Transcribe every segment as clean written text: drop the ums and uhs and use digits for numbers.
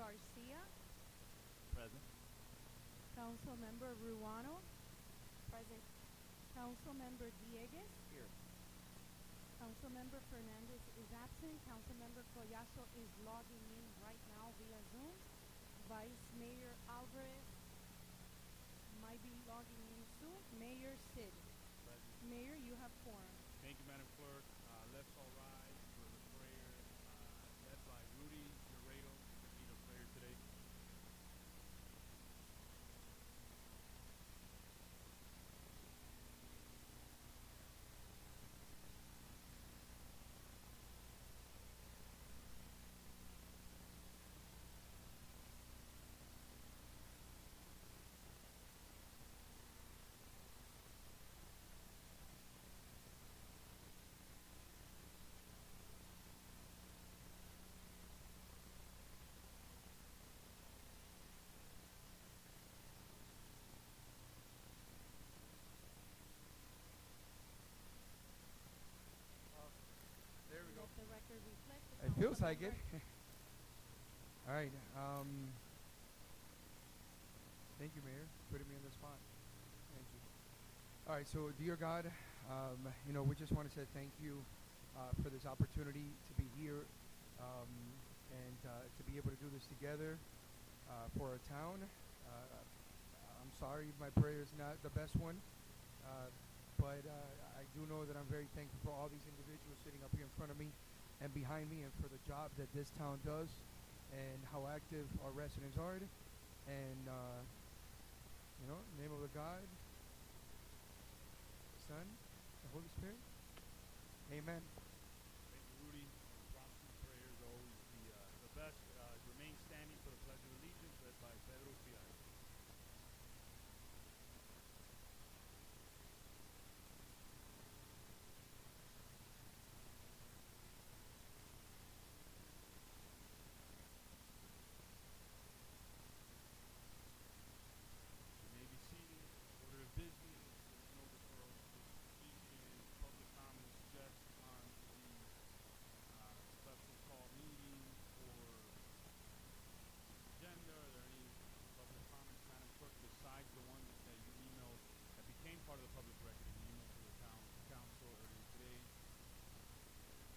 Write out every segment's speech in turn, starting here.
Garcia, Present. Councilmember Ruano, Present. Councilmember Dieguez, Here. Councilmember Fernandez is absent. Councilmember Collazo is logging in right now via Zoom. Vice Mayor Alvarez might be logging in soon. Mayor Sid. Present. Mayor, you have quorum. Thank you, Madam Clerk. Let's all rise for the prayer led by Rudy Laredo to lead our prayer today. There we go. Let the record reflect. It feels like it. Councilmember- All right. Thank you, Mayor, for putting me on the spot. Thank you. All right. So, dear God, we just want to say thank you for this opportunity to be here and to be able to do this together for our town. I'm sorry if my prayer is not the best one, but I do know that I'm very thankful for all these individuals sitting up here in front of me and behind me, and for the job that this town does and how active our residents are. And, in the name of the God, the Son, the Holy Spirit. Amen. Thank you, Rudy. Prompting prayers always the best. Remain standing for the Pledge of Allegiance led by Pedro Fial. You may be seated. Order of business. There's no deferral, justification, public comments just on the special call meeting or agenda. Are there any public comments, Madam Clerk, besides the one that you emailed that became part of the public record and you emailed to the town council earlier today?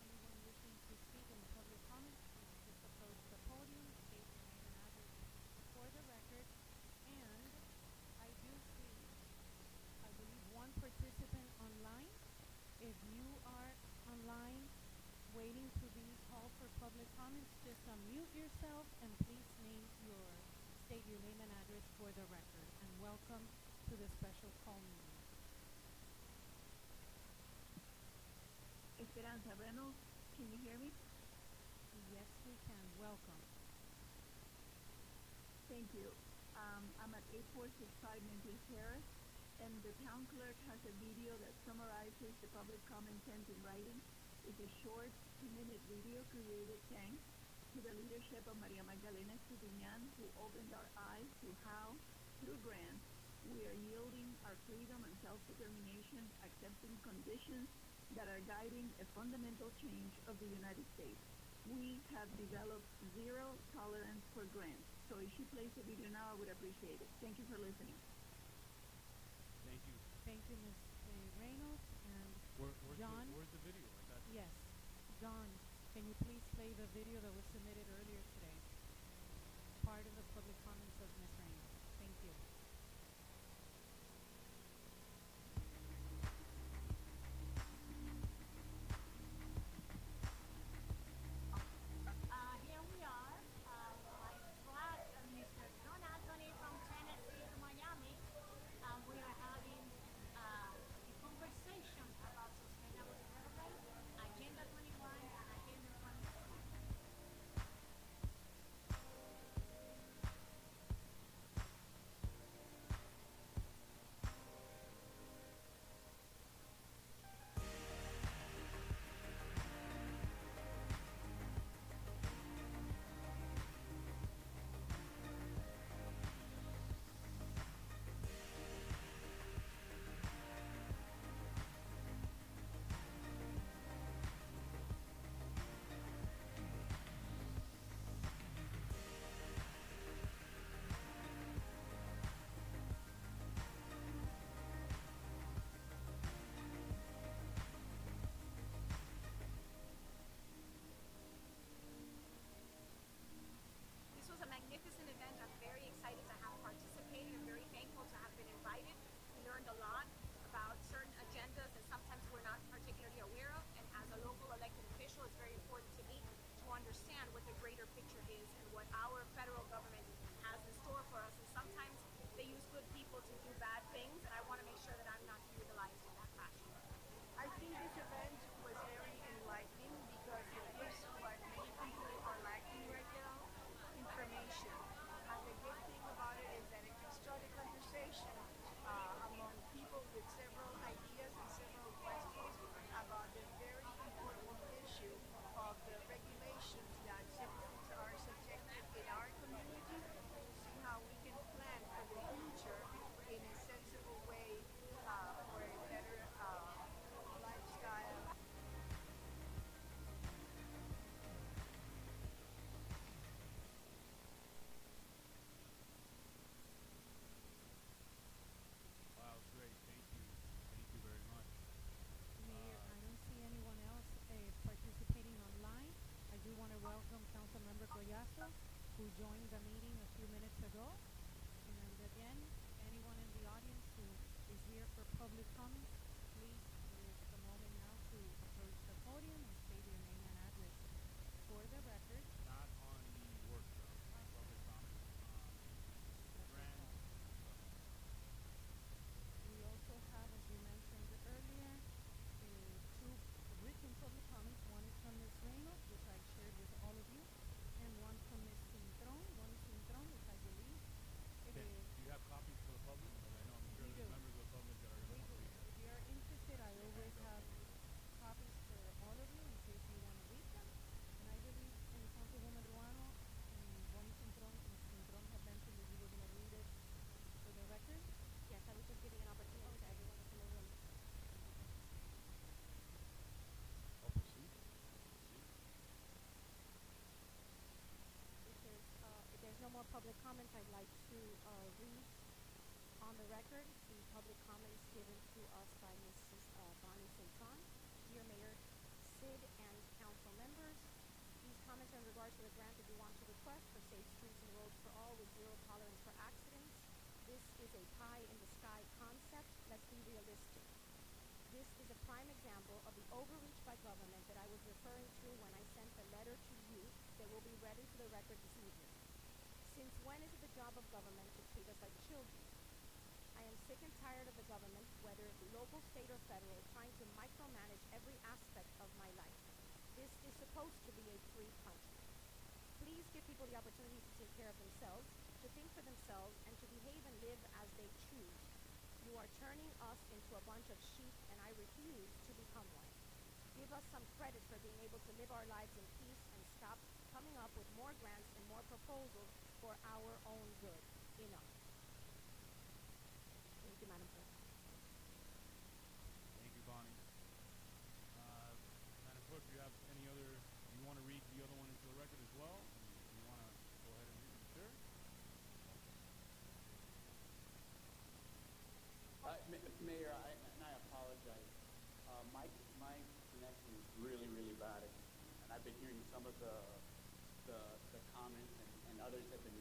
Anyone wishing to speak in the public comments, please just approach the podium, state your name and address for the record. And I do see, I believe, one participant online. If you are online waiting to be called for public comments, just unmute yourself and please state your name and address for the record. And welcome to the special call meeting. Esperanza Reynolds, can you hear me? Yes, we can. Welcome. Thank you. I'm at 8465 Memphis Terrace, and the town clerk has a video that summarizes the public comment sent in writing. It's a short 2-minute video created thanks to the leadership of Maria Magdalena Estupiñán, who opened our eyes to how, through grants, we are yielding our freedom and self-determination, accepting conditions that are guiding a fundamental change of the United States. We have developed zero tolerance for grants. So if she plays the video now, I would appreciate it. Thank you for listening. Thank you. Thank you, Ms. Reynolds. And John? Where's the video? I got Yes. John, can you please play the video that was submitted earlier today? Part of the public comments of Ms. Reynolds. Thank you. Here we are. My flat, Mr. John Anthony from Tennessee to Miami. We are having a conversation about sustainable development, Agenda 21 and Agenda 22. joined the meeting a few minutes ago. And again, anyone in the audience who is here for public comments, please, it is the moment now to approach the podium and state your name and address for the record. Not on the workshop. Public comments on grant. We also have, as we mentioned earlier, two written public comments. One is from Ms. Reynolds, which I shared with all of you, and one from Ms. Cintron, which I believe Okay. Do you have copies for the public? Because I know I'm sure We there's do. members of the public that are going to we want do. to read that. If you are interested, I always have copies for all of you in case you want to read them. And I believe Councilwoman Ruano and Bonnie Cintron had mentioned that you were going to read it for the record. Yes, I was just giving an opportunity to everyone that's in the room. I'll proceed. If there's no more public comments, I'd like to read on the record the public comments given to us by Mrs. Bonnie Cintron. Dear Mayor, Sid, and council members, these comments are in regards to the grant that you want to request for safe streets and roads for all with zero tolerance for accidents. This is a pie in the sky concept. Let's be realistic. This is a prime example of the overreach by government that I was referring to when I sent the letter to you that will be read into the record this evening. Since when is it the job of government to treat us like children? I am sick and tired of the government, whether local, state, or federal, trying to micromanage every aspect of my life. This is supposed to be a free country. Please give people the opportunity to take care of themselves, to think for themselves, and to behave and live as they choose. You are turning us into a bunch of sheep, and I refuse to become one. Give us some credit for being able to live our lives in peace and stop coming up with more grants and more proposals for our own good. Enough. Thank you, Madam President. Thank you, Bonnie. Madam Clerk, do you have any other, you want to read the other one into the record as well? You want to go ahead and read it? Sure? Mayor, I apologize. My connection is really, really bad, and I've been hearing some of the comments, and others have been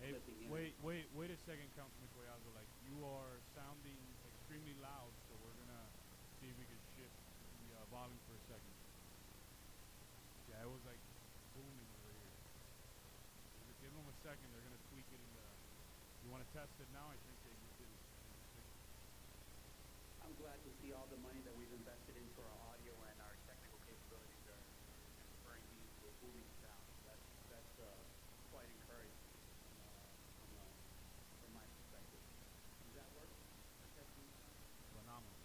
Hey, slipping in. wait a second, Councilman Collazo. Like, you are sounding extremely loud, so we're going to see if we can shift the volume for a second. Yeah, it was like booming over here. Give them a second. They're going to tweak it in the... You want to test it now? I think they just did it. I'm glad to see all the money that we've invested into our audio and our technical capabilities are transferring these to a booming sound. That's quite encouraging from my perspective. Does that work for testing the sound? Phenomenal.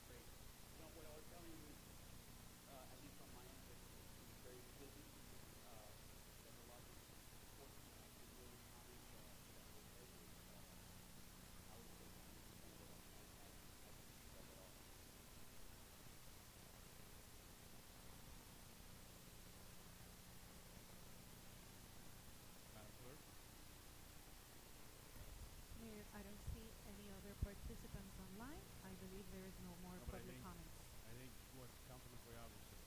Great. You know, what I was telling you, at least on my end, it's very busy. There's a large portion of the really comments that were made. I would say 90% of it I didn't discuss at all. Madam Clerk? Mayor, I don't see any other participants online. I believe there is no more No, but public comments. I think what Councilman Collazo said.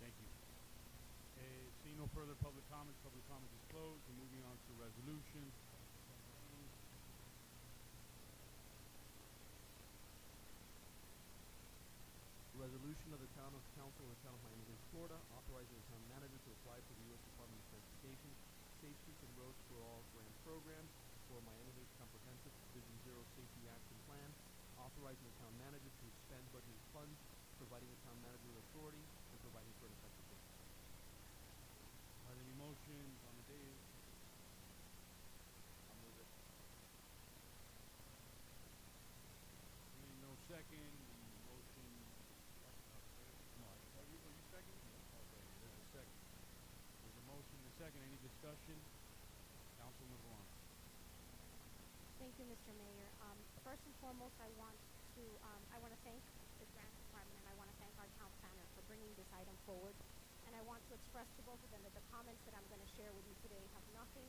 Thank you. Seeing no further public comments is closed. We're moving on to resolutions. Resolution of the Town of Council of the Town of Miami-Dade, Florida, authorizing the town manager to apply for the U.S. Department of Transportation Safe Streets and Roads for All grant program for Miami-Dade Comprehensive Division Zero Safety Action Plan, authorizing the town manager to expend budgeted funds, providing the town manager with authority, and providing for an effective date. Are there any motions on the dais? I'll move it. Hearing no second, the motion. No, are you second? Okay, there's a second. There's a motion and a second. Any discussion? Councilman Ruan. Thank you, Mr. Mayor. First and foremost, I want to thank the grants department, and I want to thank our town planner for bringing this item forward. And I want to express to both of them that the comments that I'm going to share with you today have nothing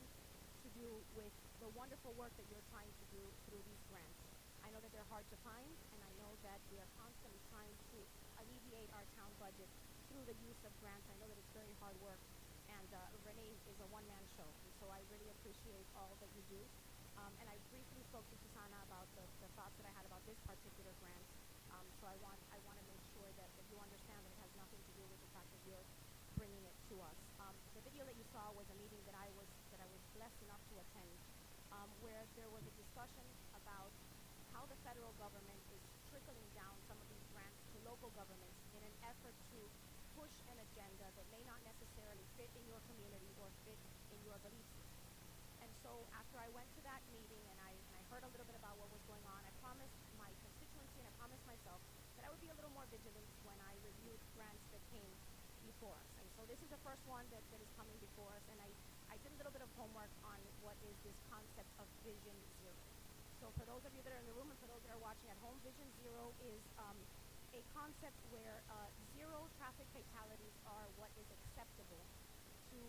to do with the wonderful work that you're trying to do through these grants. I know that they're hard to find, and I know that we are constantly trying to alleviate our town budget through the use of grants. I know that it's very hard work, and Renee is a one-man show, and so I really appreciate all that you do. And I briefly spoke to Susana about the thoughts that I had about this particular grant. So I want to make sure that you understand that it has nothing to do with the fact that you're bringing it to us. The video that you saw was a meeting that I was blessed enough to attend, where there was a discussion about how the federal government is trickling down some of these grants to local governments in an effort to push an agenda that may not necessarily fit in your community or fit in your belief system. And so after I went to that meeting and I heard a little bit about what was going on, I promised my constituency and I promised myself that I would be a little more vigilant when I reviewed grants that came before us. And so this is the first one that is coming before us, and I did a little bit of homework on what is this concept of Vision Zero. So for those of you that are in the room and for those that are watching at home, Vision Zero is a concept where zero traffic fatalities are what is acceptable to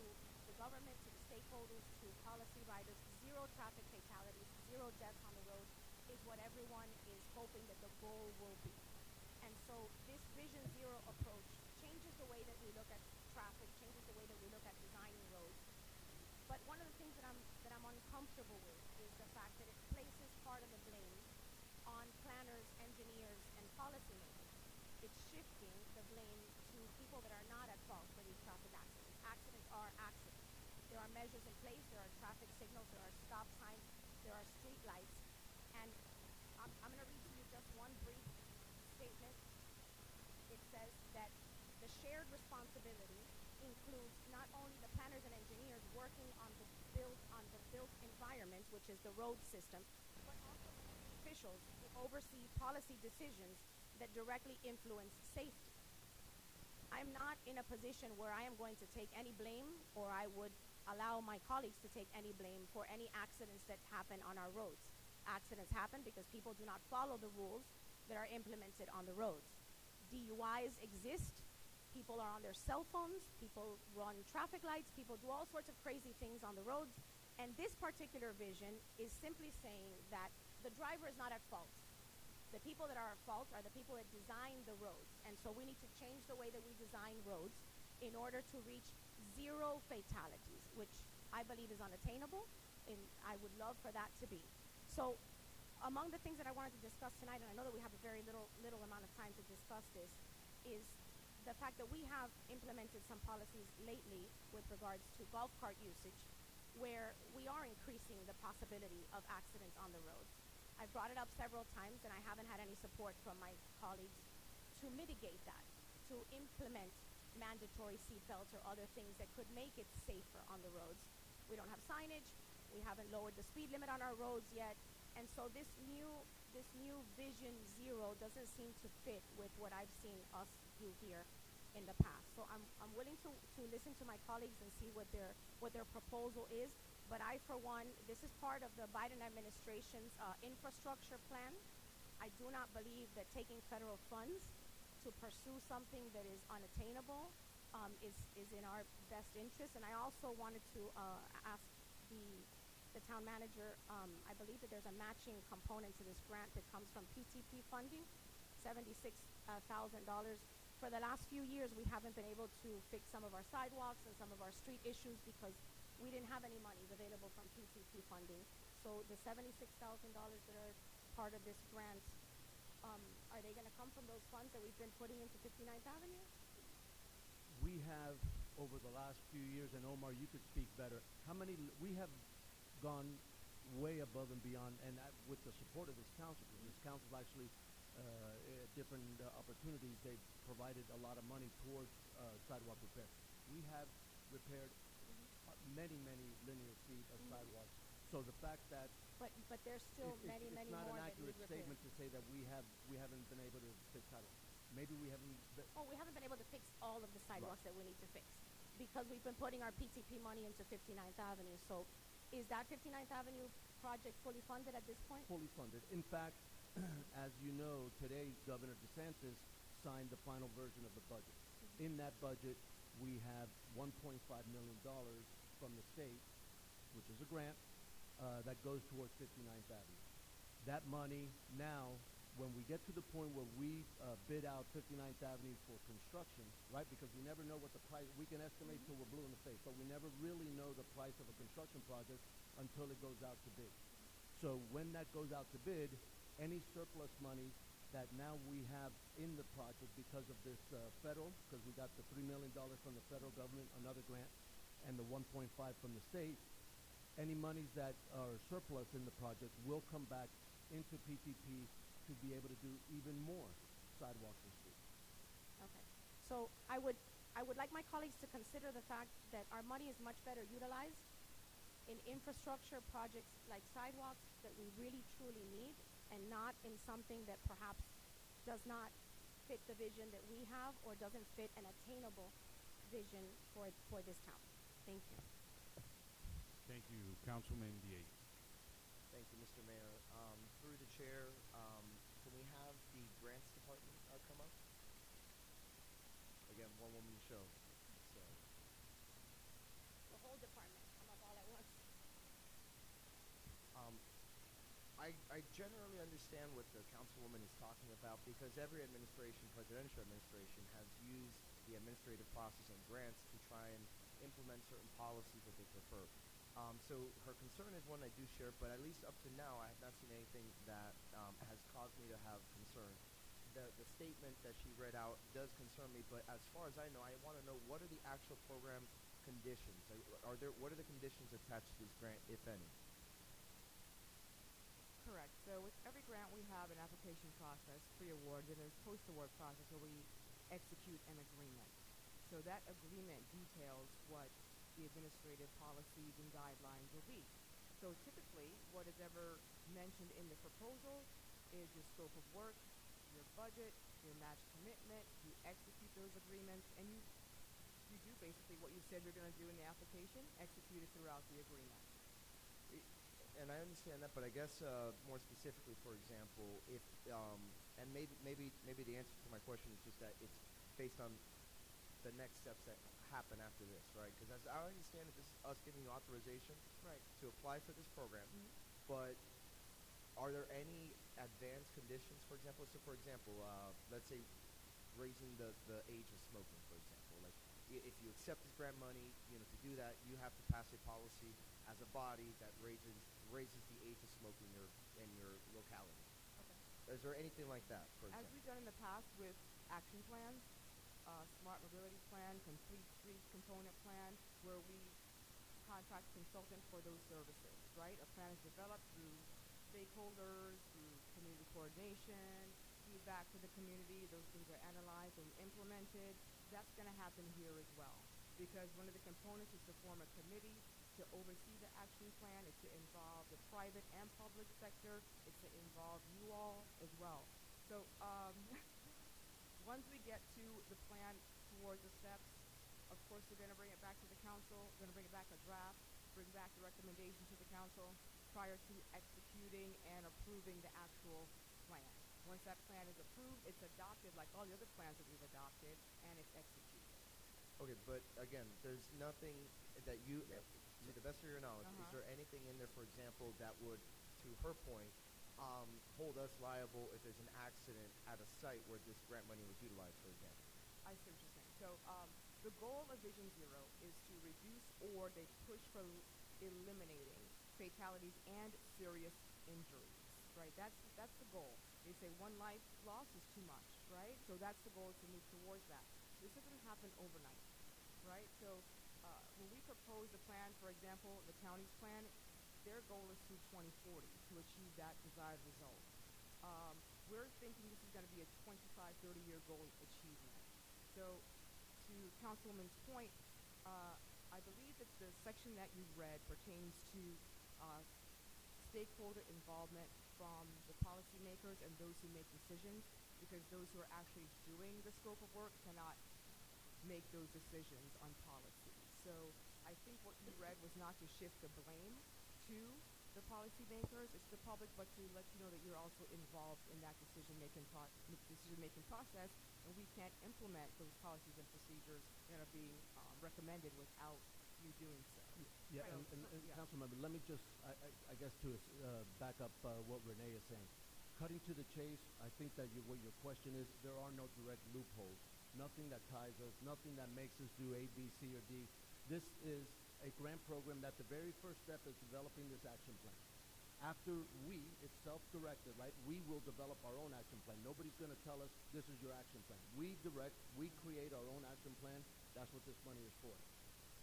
the government, to the stakeholders, to policy writers. Zero traffic fatalities, zero deaths on the road is what everyone is hoping that the goal will be. And so this Vision Zero approach changes the way that we look at traffic, changes the way that we look at designing roads. But one of the things that I'm uncomfortable with is the fact that it places part of the blame on planners, engineers, and policymakers. It's shifting the blame to people that are not at fault for these traffic accidents. Accidents are accidents. There are measures in place, there are traffic signals, there are stop signs, there are street lights. And I'm going to read to you just one brief statement. It says that the shared responsibility includes not only the planners and engineers working on the built environment, which is the road system, but also officials who oversee policy decisions that directly influence safety. I'm not in a position where I am going to take any blame, or I would allow my colleagues to take any blame for any accidents that happen on our roads. Accidents happen because people do not follow the rules that are implemented on the roads. DUIs exist. People are on their cell phones, people run traffic lights, people do all sorts of crazy things on the roads. And this particular vision is simply saying that the driver is not at fault. The people that are at fault are the people that design the roads. And so we need to change the way that we design roads in order to reach zero fatalities, which I believe is unattainable, and I would love for that to be. So among the things that I wanted to discuss tonight, and I know that we have a very little amount of time to discuss this, is the fact that we have implemented some policies lately with regards to golf cart usage, where we are increasing the possibility of accidents on the roads. I've brought it up several times, and I haven't had any support from my colleagues to mitigate that, to implement mandatory seatbelts or other things that could make it safer on the roads. We don't have signage, we haven't lowered the speed limit on our roads yet, and so this new Vision Zero doesn't seem to fit with what I've seen us do here in the past. So I'm willing to listen to my colleagues and see what their proposal is. But I, for one, this is part of the Biden administration's infrastructure plan. I do not believe that taking federal funds to pursue something that is unattainable is in our best interest. And I also wanted to ask the town manager, I believe that there's a matching component to this grant that comes from PTP funding, $76,000. For the last few years, we haven't been able to fix some of our sidewalks and some of our street issues because we didn't have any monies available from PTP funding. So the $76,000 that are part of this grant, are they going to come from those funds that we've been putting into 59th Avenue? We have, over the last few years, and Omar, you could speak better, we have gone way above and beyond, and with the support of this council, because this council actually, different opportunities, they've provided a lot of money towards sidewalk repair. We have repaired many linear feet of sidewalks. So the fact that but there's still many more that need repair. It's not an accurate statement to say that we haven't been able to fix sidewalks. Maybe we haven't. We haven't been able to fix all of the sidewalks that we need to fix because we've been putting our PTP money into 59th Avenue. So is that 59th Avenue project fully funded at this point? Fully funded. In fact, as you know, today Governor DeSantis signed the final version of the budget. In that budget, we have $1.5 million from the state, which is a grant, that goes towards 59th Avenue. That money now, when we get to the point where we bid out 59th Avenue for construction, right? Because we never know what the price, we can estimate till we're blue in the face, but we never really know the price of a construction project until it goes out to bid. So when that goes out to bid, any surplus money that now we have in the project because of this federal, because we got the $3 million from the federal government, another grant, and the 1.5 from the state, any monies that are surplus in the project will come back into PPP to be able to do even more sidewalks and streets. Okay. So I would like my colleagues to consider the fact that our money is much better utilized in infrastructure projects like sidewalks that we really truly need, and not in something that perhaps does not fit the vision that we have or doesn't fit an attainable vision for this town. Thank you. Thank you, Councilman Diaz. Thank you, Mr. Mayor. Through the chair, can we have the grants department come up? Again, one woman show. So, The whole department come up all at once. I generally understand what the councilwoman is talking about because every administration, presidential administration, has used the administrative process and grants to try and implement certain policies that they prefer. So her concern is one I do share, but at least up to now, I have not seen anything that has caused me to have concern. The statement that she read out does concern me, but as far as I know, I want to know what are the actual program conditions? What are the conditions attached to this grant, if any? Correct. So with every grant, we have an application process, pre-award, and there's post-award process where we execute an agreement. So that agreement details what the administrative policies and guidelines will be. So typically, what is ever mentioned in the proposal is your scope of work, your budget, your match commitment, you execute those agreements, and you do basically what you said you're going to do in the application, execute it throughout the agreement. And I understand that, but I guess more specifically, for example, if and maybe the answer to my question is just that it's based on the next steps that happen after this, right? Because as I understand it, this is us giving you authorization to apply for this program, but are there any advanced conditions, for example? So, for example, let's say raising the age of smoking, for example. Like, if you accept this grant money, to do that, you have to pass a policy as a body that raises the age of smoking in your locality. Okay. Is there anything like that, for As example? we've done in the past with action plans, smart mobility plan, complete streets component plan, where we contract consultant for those services, right? A plan is developed through stakeholders, through community coordination, feedback to the community, those things are analyzed and implemented. That's going to happen here as well, because one of the components is to form a committee to oversee the action plan. It's to involve the private and public sector. It's to involve you all as well. So once we get to the plan towards the steps, of course we're going to bring it back to the council. We're going to bring it back a draft, bring back the recommendation to the council prior to executing and approving the actual plan. Once that plan is approved, it's adopted like all the other plans that we've adopted, and it's executed. Okay, but again, there's nothing that you, to the best of your knowledge, is there anything in there, for example, that would, to her point, hold us liable if there's an accident at a site where this grant money was utilized, for example? I see what you're saying. So the goal of Vision Zero is to reduce, or they push for eliminating fatalities and serious injuries, right? That's the goal. They say one life loss is too much, right? So that's the goal, to move towards that. This doesn't happen overnight, right? So when we propose a plan, for example, the county's plan, their goal is to 2040 to achieve that desired result. We're thinking this is going to be a 25, 30-year goal achievement. So to Councilwoman's point, I believe that the section that you read pertains to stakeholder involvement from the policymakers and those who make decisions, because those who are actually doing the scope of work cannot make those decisions on policy. So I think what you read was not to shift the blame to the policymakers, it's the public, but to let you know that you're also involved in that decision-making process, and we can't implement those policies and procedures that are being recommended without you doing so. Yeah, Right. and Yeah. Councilmember, let me just, I guess to back up what Renee is saying. Cutting to the chase, I think that what your question is, there are no direct loopholes. Nothing that ties us, nothing that makes us do A, B, C, or D. This is a grant program that the very first step is developing this action plan. After it's self-directed, right? We will develop our own action plan. Nobody's going to tell us this is your action plan. We create our own action plan. That's what this money is for.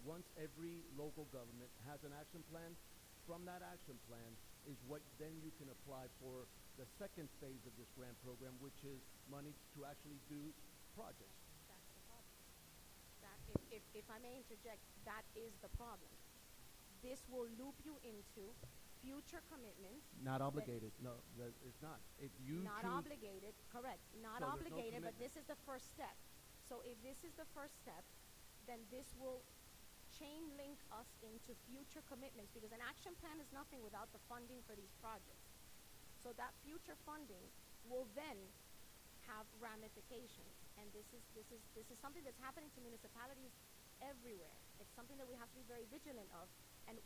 Once every local government has an action plan, from that action plan is what then you can apply for the second phase of this grant program, which is money to actually do projects. That's the problem. That, if I may interject, that is the problem. This will loop you into future commitments. Not obligated. No, it's not. If you Not choose, obligated, correct. Not So there's no obligated, but commitment. this is the first step. So if this is the first step, then this will chain link us into future commitments, because an action plan is nothing without the funding for these projects. So that future funding will then have ramifications, and this is something that's happening to municipalities everywhere. It's something that we have to be very vigilant of. And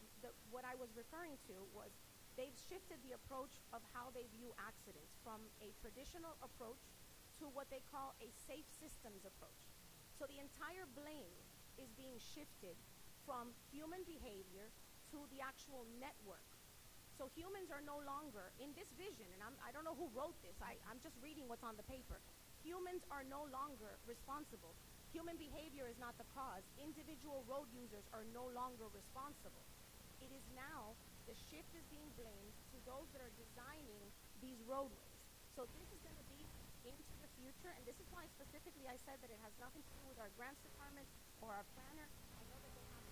what I was referring to was they've shifted the approach of how they view accidents from a traditional approach to what they call a safe systems approach. So the entire blame is being shifted from human behavior to the actual network. So humans are no longer, in this vision, and I don't know who wrote this, I'm just reading what's on the paper. Humans are no longer responsible. Human behavior is not the cause. Individual road users are no longer responsible. It is now, the shift is being blamed to those that are designing these roadways. So this is going to be into the future, and this is why specifically I said that it has nothing to do with our grants department or our planner. I know that they have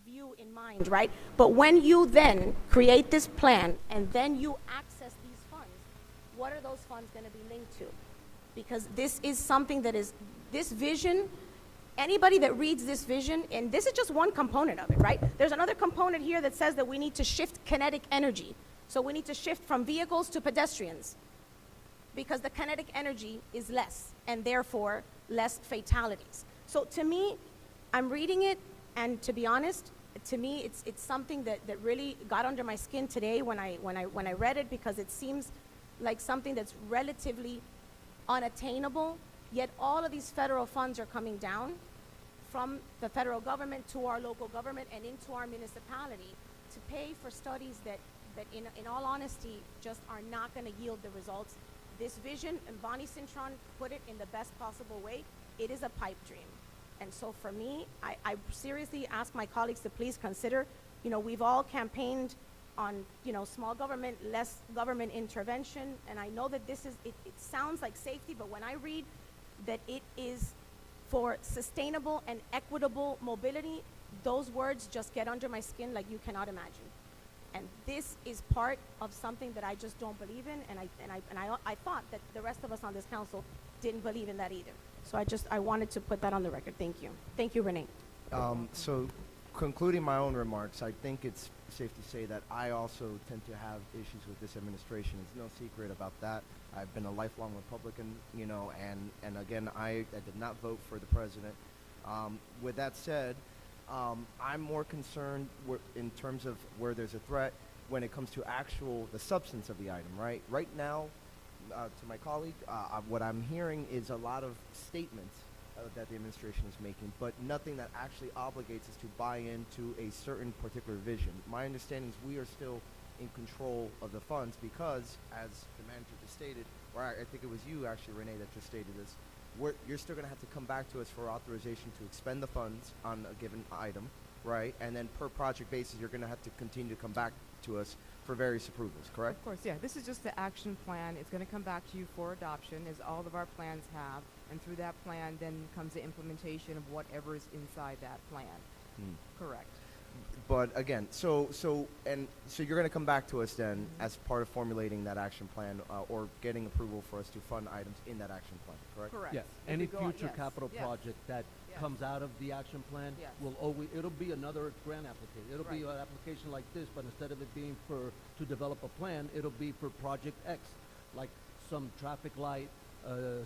view in mind, right? But when you then create this plan and then you access these funds, what are those funds going to be linked to? Because this is something that is, this vision, anybody that reads this vision, and this is just one component of it, right? There's another component here that says that we need to shift kinetic energy. So we need to shift from vehicles to pedestrians, because the kinetic energy is less, and therefore less fatalities. So to me, I'm reading it, and to be honest, to me, it's something that really got under my skin today when I read it, because it seems like something that's relatively unattainable, yet all of these federal funds are coming down from the federal government to our local government and into our municipality to pay for studies that in all honesty just are not going to yield the results. This vision, and Bonnie Cintron put it in the best possible way, it is a pipe dream. And so for me, I seriously ask my colleagues to please consider, we've all campaigned on, small government, less government intervention, and I know that this is, it sounds like safety, but when I read that it is for sustainable and equitable mobility, those words just get under my skin like you cannot imagine. And this is part of something that I just don't believe in, and I thought that the rest of us on this council didn't believe in that either. So I wanted to put that on the record. Thank you. Thank you, Renee. So concluding my own remarks, I think it's safe to say that I also tend to have issues with this administration. There's no secret about that. I've been a lifelong Republican, and again, I did not vote for the president. With that said, I'm more concerned in terms of where there's a threat when it comes to the substance of the item, right? Right now, to my colleague, what I'm hearing is a lot of statements that the administration is making, but nothing that actually obligates us to buy into a certain particular vision. My understanding is we are still in control of the funds because, as the manager just stated, or I think it was you actually, Renee, that just stated this, you're still going to have to come back to us for authorization to expend the funds on a given item, right? And then per project basis, you're going to have to continue to come back to us for various approvals, correct? Of course, yeah. This is just the action plan. It's going to come back to you for adoption, as all of our plans have. And through that plan, then comes the implementation of whatever is inside that plan. Correct. But again, so you're going to come back to us then as part of formulating that action plan or getting approval for us to fund items in that action plan, correct? Correct. Yes, If any we go- future yes, capital yes. project that Yes. Yes. comes out of the action plan Yes. will always, it'll be another grant application. It'll be Right. an application like this, but instead of it being to develop a plan, it'll be for Project X, like some traffic light,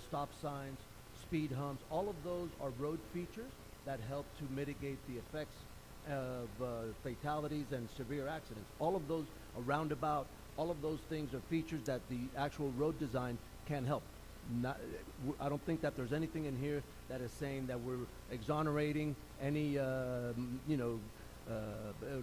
stop signs, speed humps. All of those are road features that help to mitigate the effects of fatalities and severe accidents. All of those, a roundabout, all of those things are features that the actual road design can help. Not, I don't think that there's anything in here that is saying that we're exonerating any,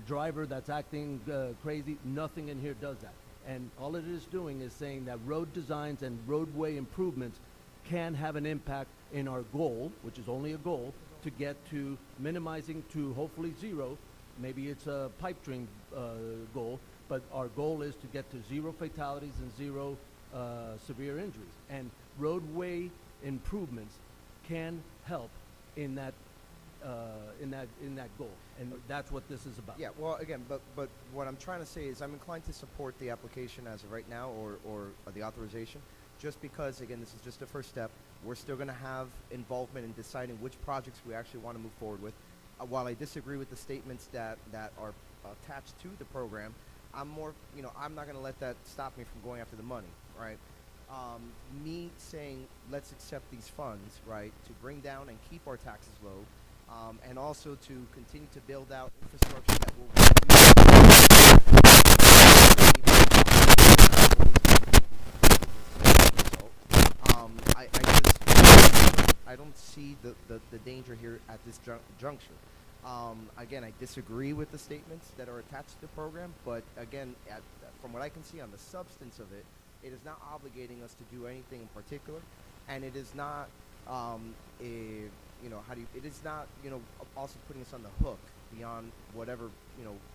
driver that's acting crazy. Nothing in here does that. And all it is doing is saying that road designs and roadway improvements can have an impact in our goal, which is only a goal, to get to minimizing to hopefully zero. Maybe it's a pipe dream goal, but our goal is to get to zero fatalities and zero severe injuries. And roadway improvements can help in that goal, and that's what this is about. Yeah, well, again, but what I'm trying to say is I'm inclined to support the application as of right now, or the authorization, just because, again, this is just the first step. We're still going to have involvement in deciding which projects we actually want to move forward with. While I disagree with the statements that are attached to the program, I'm not going to let that stop me from going after the money, right? Me saying, let's accept these funds, right, to bring down and keep our taxes low, and also to continue to build out infrastructure that will I don't see the danger here at this juncture. Again, I disagree with the statements that are attached to the program, but again, from what I can see on the substance of it, it is not obligating us to do anything in particular, and it is not, it is not, also putting us on the hook beyond whatever,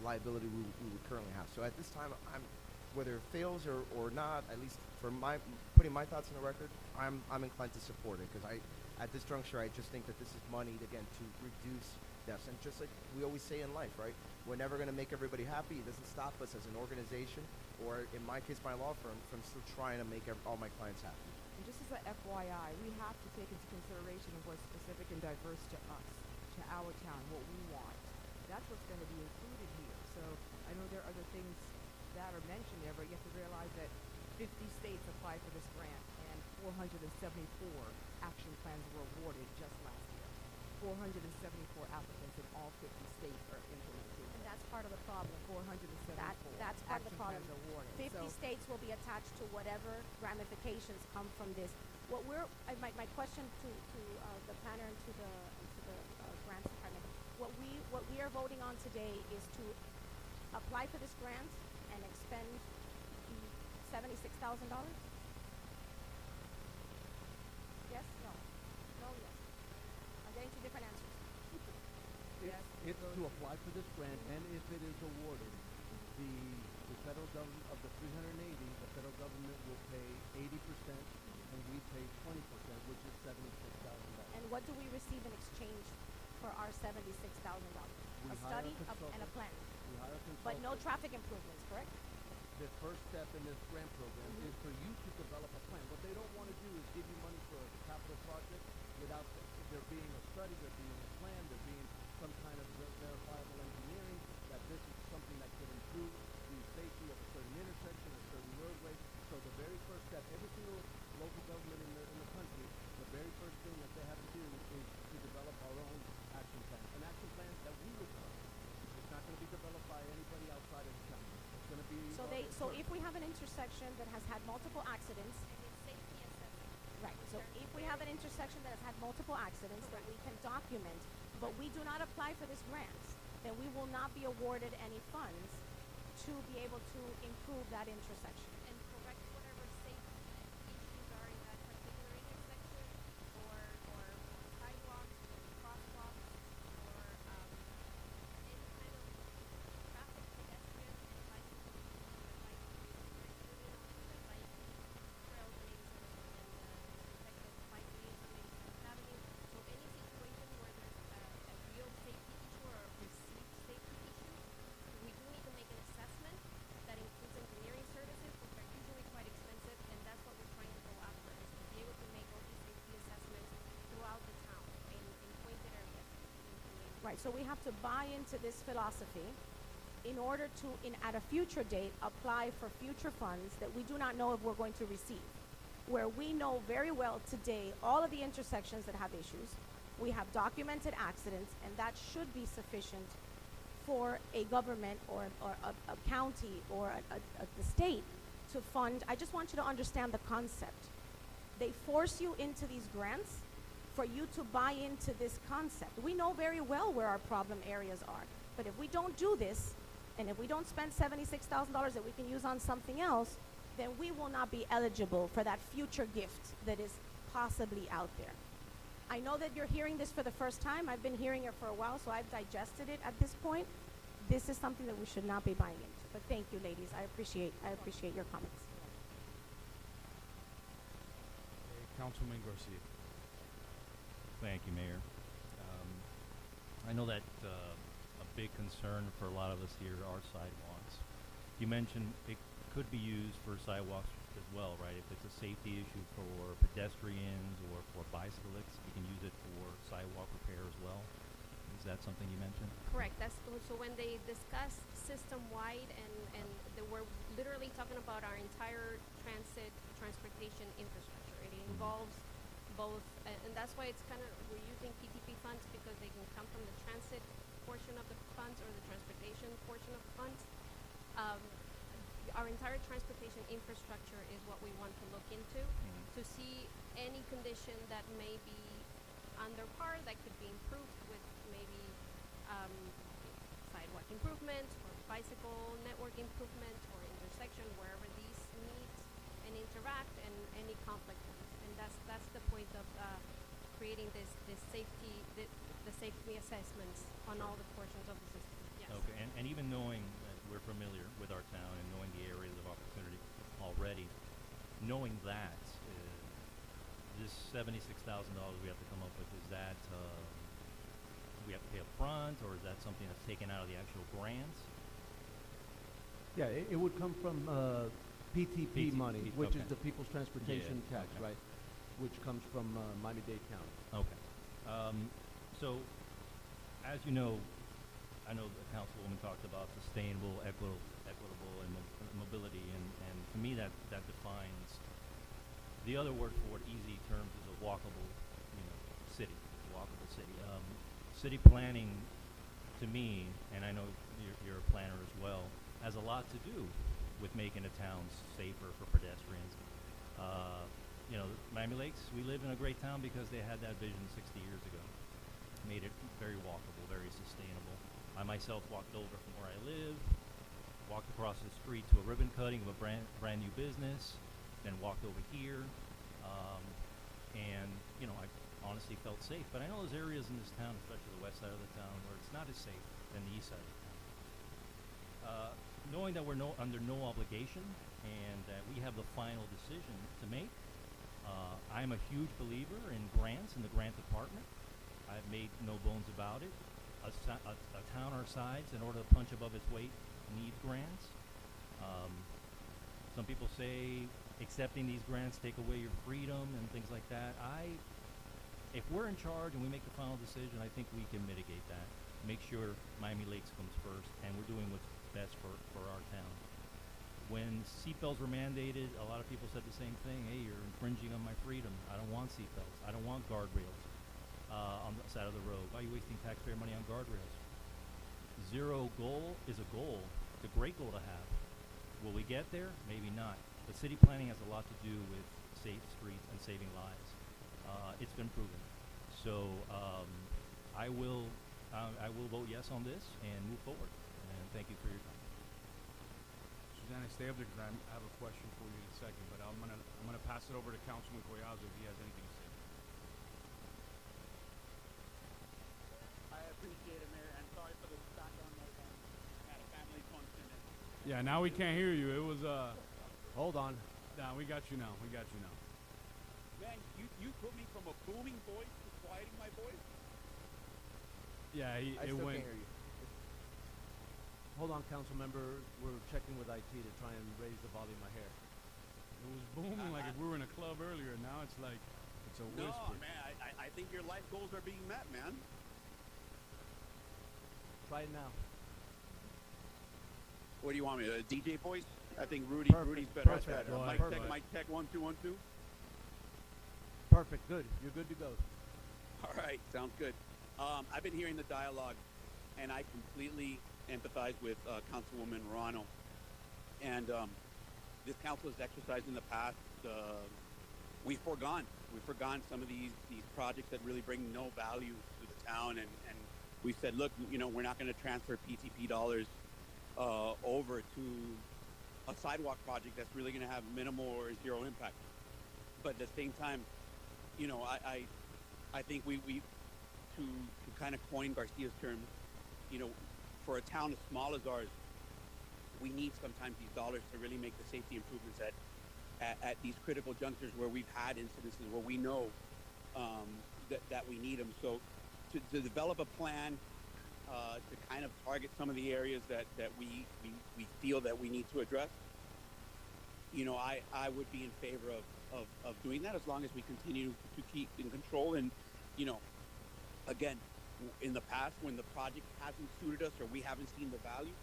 liability we would currently have. So at this time, whether it fails or not, at least for putting my thoughts on the record, I'm inclined to support it, because at this juncture, I just think that this is money, again, to reduce deaths. And just like we always say in life, right? We're never going to make everybody happy. It doesn't stop us as an organization, or in my case, my law firm, from still trying to make all my clients happy. And just as a FYI, we have to take into consideration what's specific and diverse to us, to our town, what we want. That's what's going to be included here. So I know there are other things that are mentioned there, but you have to realize that 50 states applied for this grant, and 474 action plans were awarded just last year. 474 applicants in all 50 states are implemented. And that's part of the problem. 474 That's part of the action problem. plans awarded. 50 So- states will be attached to whatever ramifications come from this. What my question to the planner and to the grants department, what we are voting on today is to apply for this grant and expend the $76,000? Yes? No? No, yes. I'm getting two different answers. It's to apply for this grant, and if it is awarded, the federal government, of the 380, the federal government will pay 80%, and we pay 20%, which is $76,000. And what do we receive in exchange for our $76,000? We A hire a study and a consultant. plan. We hire a consultant. But no traffic improvements, correct? The first step in this grant program is for you to develop a plan. What they don't want to do is give you money for a capital project without there being a study, there being a plan, there being some kind of verifiable engineering that this is something that could improve the safety of a certain intersection, a certain roadway. So the very first step, every single local government in the country, the very first thing that they have to do is to develop our own action plan, an action plan that we would develop. It's not going to be developed by anybody outside of the county. It's going to be So if we have an intersection that has had multiple accidents, right, so if we have an intersection that has had multiple accidents that we can document, but we do not apply for this grant, then we will not be awarded any funds to be able to improve that intersection. And correct whatever safety issues are in that particular intersection, or sidewalks, or crosswalks, or any kind of traffic, pedestrian, and bicycle, trail lanes and protected bike lanes on Main Avenue. So any situation where there's a real safety issue or a perceived safety issue, we do need to make an assessment that includes engineering services, which right? So we have to buy into this philosophy in order to, at a future date, apply for future funds that we do not know if we're going to receive. Where we know very well today all of the intersections that have issues, we have documented accidents, and that should be sufficient for a government or a county or the state to fund. I just want you to understand the concept. They force you into these grants for you to buy into this concept. We know very well where our problem areas are, but if we don't do this, and if we don't spend $76,000 that we can use on something else, then we will not be eligible for that future gift that is possibly out there. I know that you're hearing this for the first time. I've been hearing it for a while, so I've digested it at this point. This is something that we should not be buying into. But thank you, ladies. I appreciate your comments. Councilman Garcia. Thank you, Mayor. I know that a big concern for a lot of us here are sidewalks. You mentioned it could be used for sidewalks as well, right? If it's a safety issue for pedestrians or for bicyclists, you can use it for sidewalk repair as well. Is that something you mentioned? Correct. That's so when they discussed system-wide and they were literally talking about our entire transportation infrastructure. It involves both, and that's why it's kind of, we're using PTP funds because they can come from the transit portion of the funds or the transportation portion of the funds. Our entire transportation infrastructure is what we want to look into to see any condition that may be under par that could be improved with maybe sidewalk improvement or bicycle network improvement or intersection, wherever these meet and interact, and any conflict points. And that's the point of creating this safety, the safety assessments on all the portions of the system. Yes. Okay, and even knowing that we're familiar with our town and knowing the areas of opportunity already, knowing that this $76,000 we have to come up with, is that we have to pay up front, or is that something that's taken out of the actual grants? Yeah, it would come from PTP money, which is the People's Transportation Tax, right? Which comes from Miami-Dade County. Okay. So, as you know, I know the Councilwoman talked about sustainable, equitable, and mobility, and to me that defines. The other word for it, easy terms, is a walkable, city. Walkable city. City planning, to me, and I know you're a planner as well, has a lot to do with making a town safer for pedestrians. Miami Lakes, we live in a great town because they had that vision 60 years ago. Made it very walkable, very sustainable. I myself walked over from where I live, walked across the street to a ribbon cutting of a brand new business, then walked over here, and I honestly felt safe. But I know there's areas in this town, especially the west side of the town, where it's not as safe than the east side of the town. Knowing that we're under no obligation and that we have the final decision to make, I'm a huge believer in grants in the grant department. I've made no bones about it. A town our size, in order to punch above its weight, needs grants. Some people say accepting these grants take away your freedom and things like that. If we're in charge and we make the final decision, I think we can mitigate that. Make sure Miami Lakes comes first, and we're doing what's best for our town. When seatbelts were mandated, a lot of people said the same thing. Hey, you're infringing on my freedom. I don't want seatbelts. I don't want guardrails on the side of the road. Why are you wasting taxpayer money on guardrails? Zero goal is a goal. It's a great goal to have. Will we get there? Maybe not. But city planning has a lot to do with safe streets and saving lives. It's been proven. So I will vote yes on this and move forward. And thank you for your time. Susanna, stay up there because I have a question for you in a second, but I'm gonna pass it over to Councilman Collazo if he has anything to say. I appreciate it, Mayor, and sorry for the background noise. I had a family function. Yeah, now we can't hear you. It was Hold on. Nah, we got you now. We got you now. Man, you put me from a booming voice to quieting my voice? Yeah, I it still went. can't hear you. Hold on, council member. We're checking with IT to try and raise the volume of my hair. It was booming like if we were in a club earlier. Now it's like it's a No, whisper. man, I think your life goals are being met, man. Try it now. What do you want me to DJ voice? I think Perfect, Rudy's better perfect. at that. Go ahead, Mic go check, ahead. mic check, 1 2 1 2. Perfect. Good. You're good to go. All right, sounds good. I've been hearing the dialogue, and I completely empathize with Councilwoman Morano. And this council has exercised in the past. We've forgone some of these projects that really bring no value to the town, and we said, look, we're not going to transfer PTP dollars over to a sidewalk project that's really going to have minimal or zero impact. But at the same time, I think we to kind of coin Garcia's term, for a town as small as ours, we need sometimes these dollars to really make the safety improvements at these critical junctures where we've had incidences where we know that we need them. So to develop a plan to kind of target some of the areas that we feel that we need to address, I would be in favor of doing that, as long as we continue to keep in control. And again, in the past, when the project hasn't suited us or we haven't seen the value,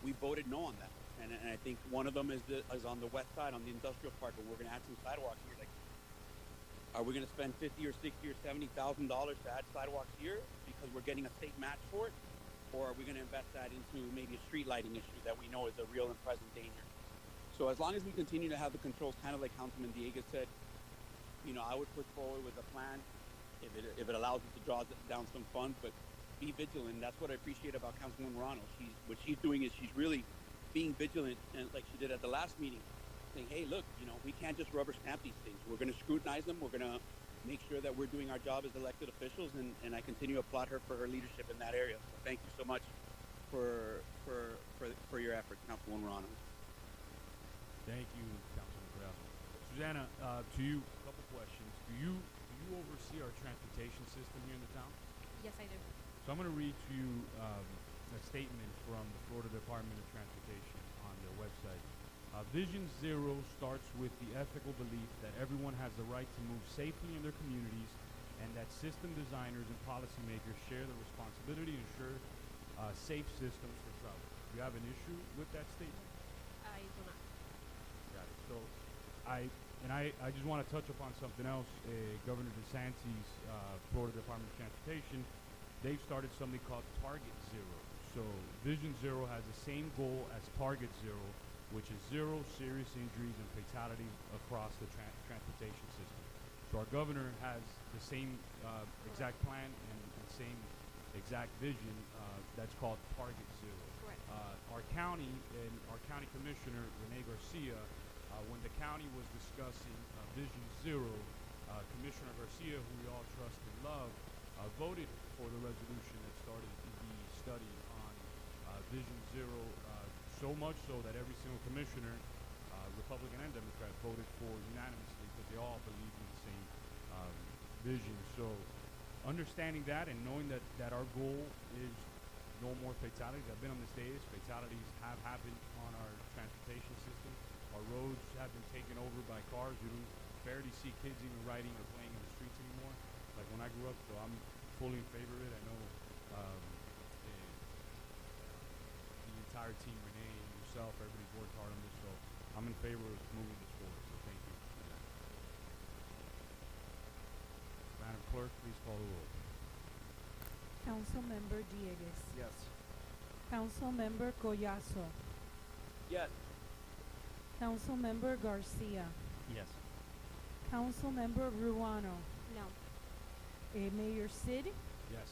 we voted no on that. And I think one of them is on the west side, on the industrial park, where we're going to add some sidewalks. And we're like, are we going to spend $50,000 or $60,000 or $70,000 to add sidewalks here because we're getting a state match for it, or are we going to invest that into maybe a street lighting issue that we know is a real and present danger? So as long as we continue to have the controls, kind of like Councilman Dieguez said, I would push forward with a plan if it allows us to draw down some funds, but be vigilant. That's what I appreciate about Councilwoman Morano. What she's doing is she's really being vigilant, and like she did at the last meeting, saying, hey, look, we can't just rubber stamp these things. We're going to scrutinize them. We're going to make sure that we're doing our job as elected officials, and I continue to applaud her for her leadership in that area. So thank you so much for your efforts, Councilwoman Morano. Thank you, Councilman Collazo. Susanna, to you, a couple questions. Do you oversee our transportation system here in the town? Yes, I do. So I'm going to read to you a statement from the Florida Department of Transportation on their website. Vision Zero starts with the ethical belief that everyone has the right to move safely in their communities, and that system designers and policymakers share the responsibility to ensure safe systems for travel. Do you have an issue with that statement? I do not. Got it. So I just want to touch upon something else. Governor DeSantis, Florida Department of Transportation, they've started something called Target Zero. So Vision Zero has the same goal as Target Zero, which is zero serious injuries and fatalities across the transportation system. So our governor has the same exact plan and same exact vision that's called Target Zero. Correct. Our county and our county commissioner, Rene Garcia, when the county was discussing Vision Zero, Commissioner Garcia, who we all trust and love, voted for the resolution that started the study on Vision Zero, so much so that every single commissioner, Republican and Democrat, voted for unanimously because they all believe in the same vision. So understanding that and knowing that our goal is no more fatalities. I've been on this dais. Fatalities have happened on our transportation system. Our roads have been taken over by cars. We don't barely see kids even riding or playing in the streets anymore, like when I grew up. So I'm fully in favor of it. I know the entire team, Renee and yourself, everybody's worked hard on this. So I'm in favor of moving this forward. So thank you. Madam Clerk, please call the roll. Councilmember Dieguez. Yes. Councilmember Collazo. Yes. Councilmember Garcia. Yes. Councilmember Ruano. No. Mayor Sid. Yes.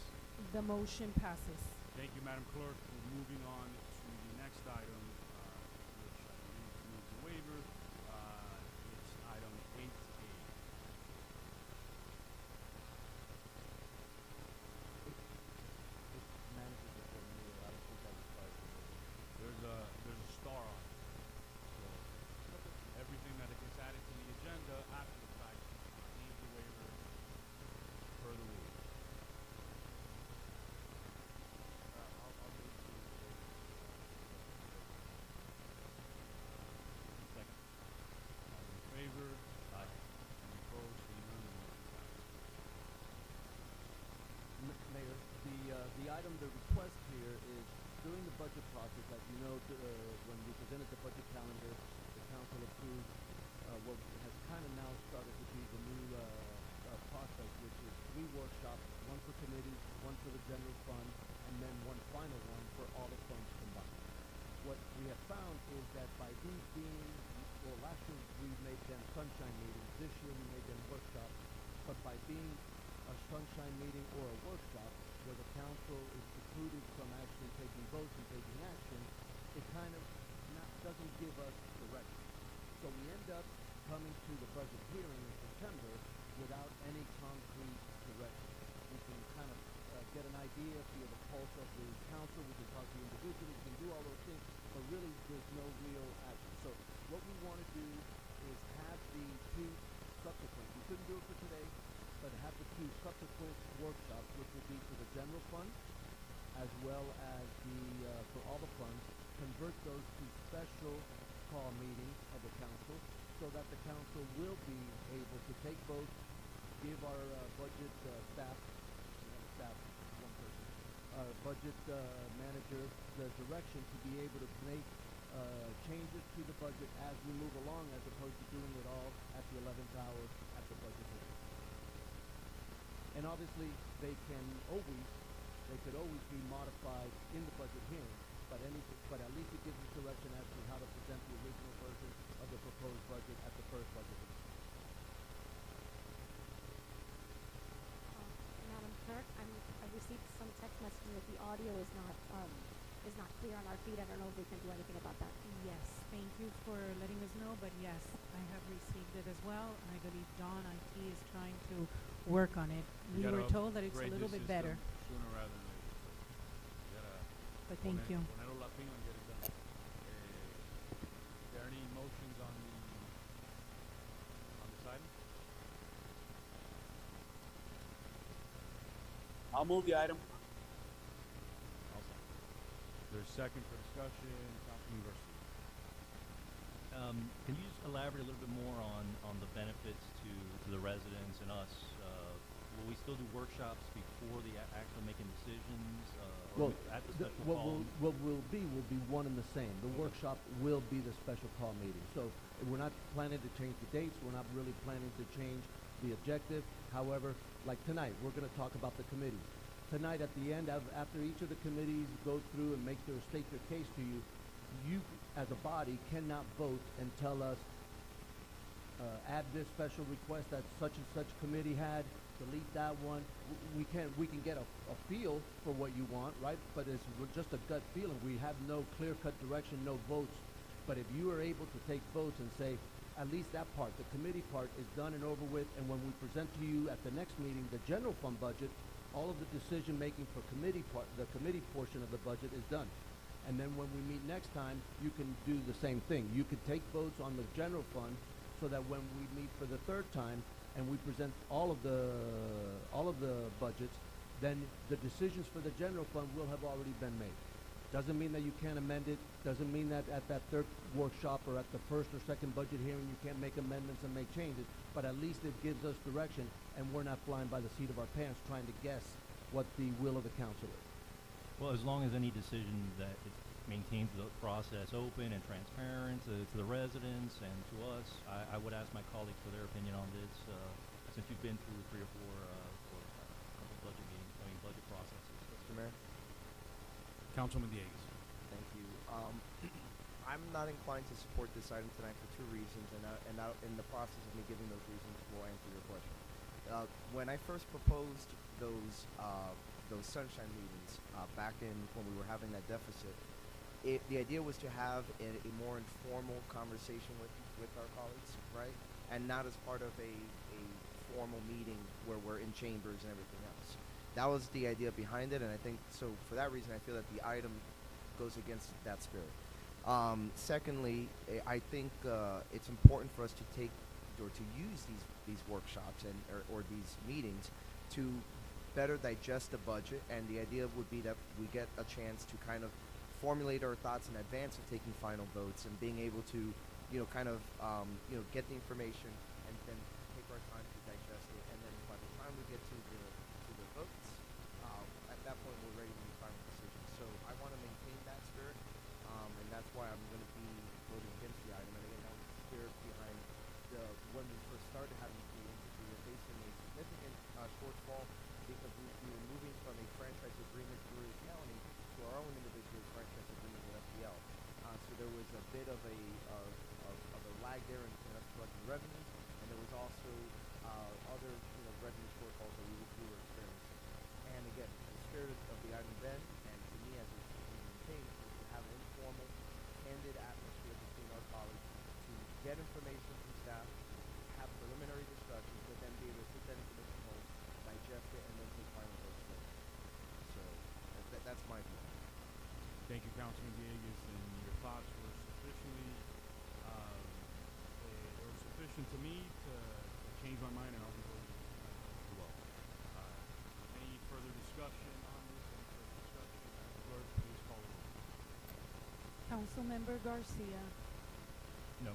The motion passes. Thank you, Madam Clerk. We're moving on to the next item, which I believe needs a waiver. It's item 8A. There's a star on it. So everything that gets added to the agenda after the fact needs a waiver per the rules. I'll move to waiver. when we presented the budget calendar, the council approved what has kind of now started to be the new process, which is 3 workshops, 1 for committees, 1 for the general fund, and then 1 final one for all the funds combined. What we have found is that by these being, well, last year we made them sunshine meetings, this year we made them workshops, but by being a sunshine meeting or a workshop where the council is precluded from actually taking votes and taking action, it kind of doesn't give us direction. So we end up coming to the budget hearing in September without any concrete direction. We can kind of get an idea, feel the pulse of the council, we can talk to individuals, we can do all those things, but really there's no real action. So what we want to do is have the 2 subsequent, we couldn't do it for today, but have the 2 subsequent workshops, which will be for the general fund, as well as the, for all the funds, convert those to special call meetings of the council, so that the council will be able to take votes, give our budget staff, one person, our budget manager the direction to be able to make changes to the budget as we move along, as opposed to doing it all at the 11th hour at the budget hearing. And obviously, they could always be modified in the budget hearing, but at least it gives us direction as to how to present the original version of the proposed budget at the first budget hearing. Madam Clerk, I received some text messages that the audio is not clear on our feed. I don't know if we can do anything about that. Yes, thank you for letting us know, but yes, I have received it as well. I believe Dawn IT is trying to work on it. We were told that it's a little bit better, Sooner rather than later. You gotta but thank you. ponerlo latino and get it done. Is there any motions on this item? I'll move the item. There's second for discussion, Councilman Garcia. Can you just elaborate a little bit more on the benefits to the residents and us? Will we still do workshops before the actual making decisions? Or at the special call? What will be one and the same. The workshop will be the special call meeting. So we're not planning to change the dates. We're not really planning to change the objective. However, like tonight, we're going to talk about the committees. Tonight, at the end, after each of the committees go through and state their case to you, you as a body cannot vote and tell us, add this special request that such and such committee had, delete that one. We can get a feel for what you want, right? But it's just a gut feeling. We have no clear-cut direction, no votes. But if you are able to take votes and say, at least that part, the committee part, is done and over with, and when we present to you at the next meeting the general fund budget, all of the decision-making for the committee portion of the budget is done. And then when we meet next time, you can do the same thing. You could take votes on the general fund so that when we meet for the 3rd time and we present all of the budgets, then the decisions for the general fund will have already been made. Doesn't mean that you can't amend it. Doesn't mean that at that 3rd workshop or at the 1st or 2nd budget hearing you can't make amendments and make changes. But at least it gives us direction, and we're not flying by the seat of our pants trying to guess what the will of the council is. Well, as long as any decision that it maintains the process open and transparent to the residents and to us, I would ask my colleagues for their opinion on this, since you've been through 3 or 4 couple budget processes. Mr. Mayor? Councilman Dieguez. Thank you. I'm not inclined to support this item tonight for 2 reasons, and in the process of me giving those reasons, we'll answer your question. When I first proposed those sunshine meetings back in when we were having that deficit, the idea was to have a more informal conversation with our colleagues, right? And not as part of a formal meeting where we're in chambers and everything else. That was the idea behind it, and I think so. For that reason, I feel that the item goes against that spirit. Secondly, I think it's important for us to take or to use these workshops or these meetings to better digest the budget, and the idea would be that we get a chance to kind of formulate our thoughts in advance of taking final votes and being able to, get the information and then take our time to digest it, and then by the time we get to the votes, at that point we're ready to make final decisions. So I want to maintain that spirit, and that's why I'm going to be voting against the item. And again, that was the spirit behind when we first started having the meetings. We were facing a significant shortfall because we were moving from a franchise agreement through the county to our own individual franchise agreement with FPL. So there was a bit of a lag there in us collecting revenues, and there was also other revenue shortfalls that we were experiencing. And again, the spirit of the item then, and to me as it's maintained, is to have an informal, candid atmosphere between our colleagues to get information from staff, have preliminary discussions, but then be able to take that information home, digest it, and then take final votes later. So that's my view. Thank you, Councilman Villegas, and your thoughts were sufficiently, they were sufficient to me to change my mind, and I'll be voting as well. Any further discussion on this? Any further discussion? Clerk, please call the roll. Councilmember Garcia, No.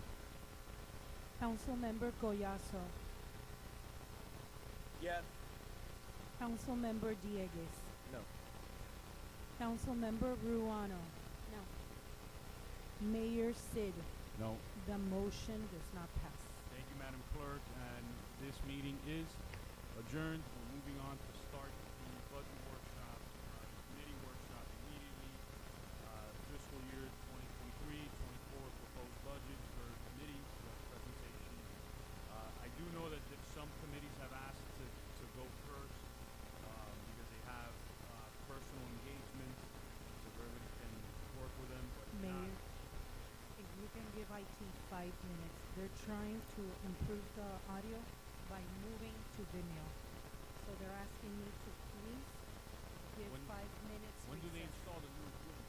Councilmember Collazo, Yes. Councilmember Diegues, No. Councilmember Ruano, No. Mayor Sid. No. The motion does not pass. Thank you, Madam Clerk, and this meeting is adjourned. We're moving on to start the budget workshop, committee workshop immediately. Fiscal year 2023-24 proposed budget for committees presentation. I do know that some committees have asked to go first because they have personal engagements, so everybody can work with them. But if not, Mayor, if you can give IT 5 minutes. They're trying to improve the audio by moving to Vimeo. So they're asking me to please give When- 5 minutes when do they recess. install the new equipment?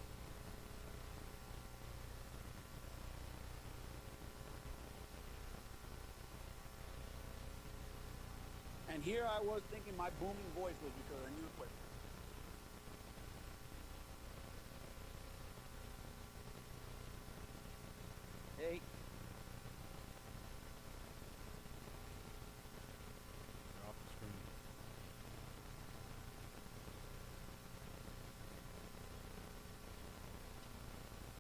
And here I was thinking my booming voice was because of new equipment.